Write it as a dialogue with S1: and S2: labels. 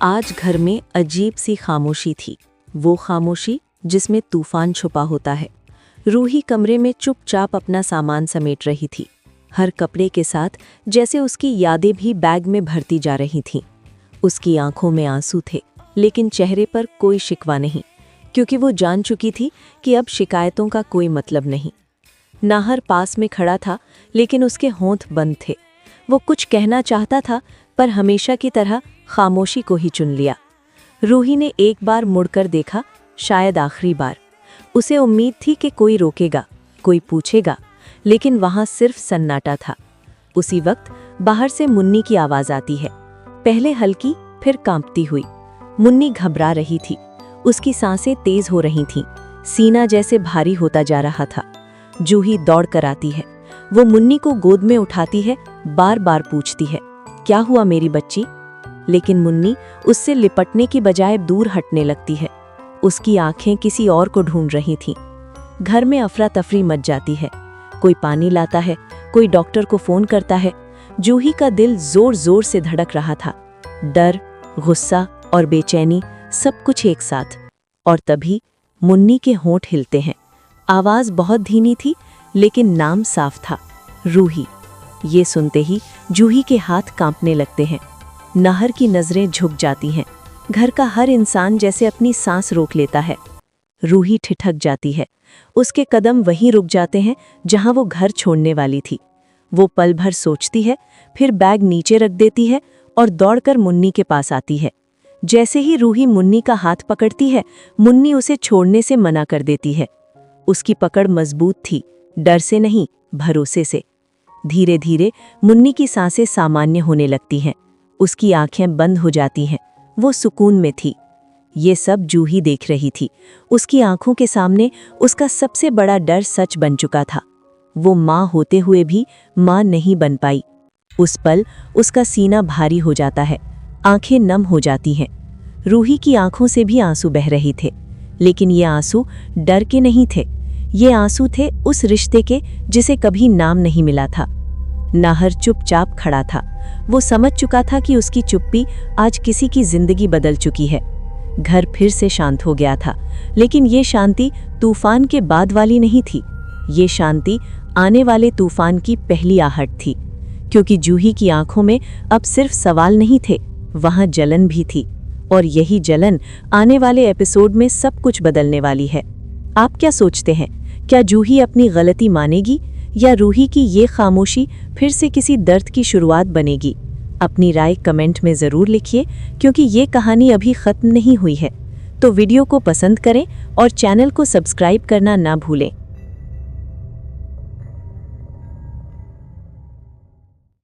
S1: आज घर में अजीब सी खामोशी थी। वो खामोशी जिसमें तूफान छुपा होता है। रूही कमरे में चुपचाप अपना सामान समेट रही थी, हर कपड़े के साथ जैसे उसकी यादें भी बैग में भरती जा रही थीं। उसकी आंखों में आंसू थे, लेकिन चेहरे पर कोई शिकवा नहीं, क्योंकि वो जान चुकी थी कि अब शिकायतों का कोई मतलब नहीं। नाहर पास में खड़ा था, लेकिन उसके होंठ बंद थे। वो कुछ कहना चाहता था, पर हमेशा की तरह खामोशी को ही चुन लिया। रूही ने एक बार मुड़कर देखा, शायद आखिरी बार। उसे उम्मीद थी कि कोई रोकेगा, कोई पूछेगा, लेकिन वहां सिर्फ सन्नाटा था। उसी वक्त बाहर से मुन्नी की आवाज आती है, पहले हल्की, फिर कांपती हुई। मुन्नी घबरा रही थी, उसकी सांसें तेज हो रही थीं, सीना जैसे भारी होता जा रहा था। जूही दौड़ कर आती है, वो मुन्नी को गोद में उठाती है, बार बार पूछती है, क्या हुआ मेरी बच्ची? लेकिन मुन्नी उससे लिपटने की बजाय दूर हटने लगती है। उसकी आंखें किसी और को ढूंढ रही थीं। घर में अफरा तफरी मच जाती है। कोई पानी लाता है, कोई डॉक्टर को फोन करता है। जूही का दिल जोर जोर से धड़क रहा था, डर, गुस्सा और बेचैनी सब कुछ एक साथ। और तभी मुन्नी के होंठ हिलते हैं। आवाज बहुत धीमी थी, लेकिन नाम साफ था, रूही। ये सुनते ही जूही के हाथ कांपने लगते हैं। नाहर की नजरें झुक जाती हैं। घर का हर इंसान जैसे अपनी सांस रोक लेता है। रूही ठिठक जाती है। उसके कदम वहीं रुक जाते हैं जहां वो घर छोड़ने वाली थी। वो पल भर सोचती है, फिर बैग नीचे रख देती है और दौड़कर मुन्नी के पास आती है। जैसे ही रूही मुन्नी का हाथ पकड़ती है, मुन्नी उसे छोड़ने से मना कर देती है। उसकी पकड़ मजबूत थी, डर से नहीं, भरोसे से। धीरे धीरे मुन्नी की सांसें सामान्य होने लगती हैं। उसकी आंखें बंद हो जाती हैं। वो सुकून में थी। ये सब जूही देख रही थी। उसकी आंखों के सामने उसका सबसे बड़ा डर सच बन चुका था। वो माँ होते हुए भी माँ नहीं बन पाई। उस पल उसका सीना भारी हो जाता है, आंखें नम हो जाती हैं। रूही की आंखों से भी आंसू बह रहे थे, लेकिन ये आंसू डर के नहीं थे। ये आंसू थे उस रिश्ते के जिसे कभी नाम नहीं मिला था। नाहर चुपचाप खड़ा था। वो समझ चुका था कि उसकी चुप्पी आज किसी की जिंदगी बदल चुकी है। घर फिर से शांत हो गया था, लेकिन ये शांति तूफान के बाद वाली नहीं थी। ये शांति आने वाले तूफान की पहली आहट थी, क्योंकि जूही की आंखों में अब सिर्फ सवाल नहीं थे, वहां जलन भी थी। और यही जलन आने वाले एपिसोड में सब कुछ बदलने वाली है। आप क्या सोचते हैं? क्या जूही अपनी गलती मानेगी, या रूही की ये खामोशी फिर से किसी दर्द की शुरुआत बनेगी? अपनी राय कमेंट में ज़रूर लिखिए, क्योंकि ये कहानी अभी ख़त्म नहीं हुई है। तो वीडियो को पसंद करें और चैनल को सब्सक्राइब करना ना भूलें।